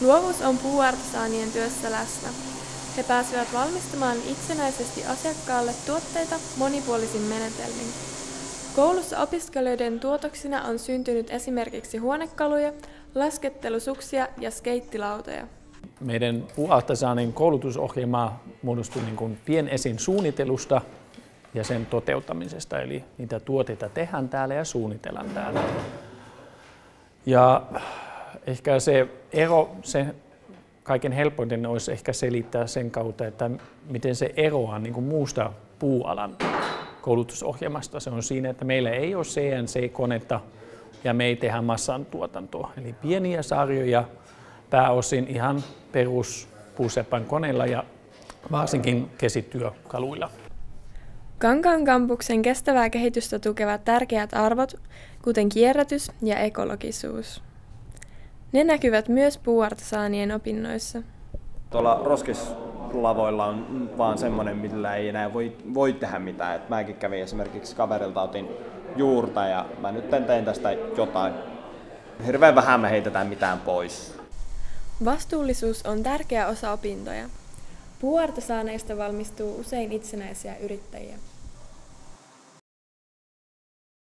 Luovuus on puuartesaanien työssä läsnä. He pääsevät valmistamaan itsenäisesti asiakkaalle tuotteita monipuolisin menetelmin. Koulussa opiskelijoiden tuotoksina on syntynyt esimerkiksi huonekaluja, laskettelusuksia ja skeittilautoja. Meidän puuartesaanin koulutusohjelma muodostui pienesin suunnittelusta ja sen toteuttamisesta, eli niitä tuotteita tehdään täällä ja suunnitellaan täällä. Ja ehkä se ero, se kaiken helpointen olisi ehkä selittää sen kautta, että miten se eroaa muusta puualan koulutusohjelmasta. Se on siinä, että meillä ei ole CNC-konetta ja me ei tehdä massantuotantoa. Eli pieniä sarjoja pääosin ihan peruspuuseppän koneilla ja varsinkin käsityökaluilla. Kankaan kampuksen kestävää kehitystä tukevat tärkeät arvot, kuten kierrätys ja ekologisuus. Ne näkyvät myös puuartesaanien opinnoissa. Tuolla roskislavoilla on vaan semmoinen, millä ei enää voi tehdä mitään. Et mäkin kävin esimerkiksi kaverilta, otin juurta ja mä nyt tein tästä jotain. Hirveän vähän me heitetään mitään pois. Vastuullisuus on tärkeä osa opintoja. Puuartesaaneista valmistuu usein itsenäisiä yrittäjiä.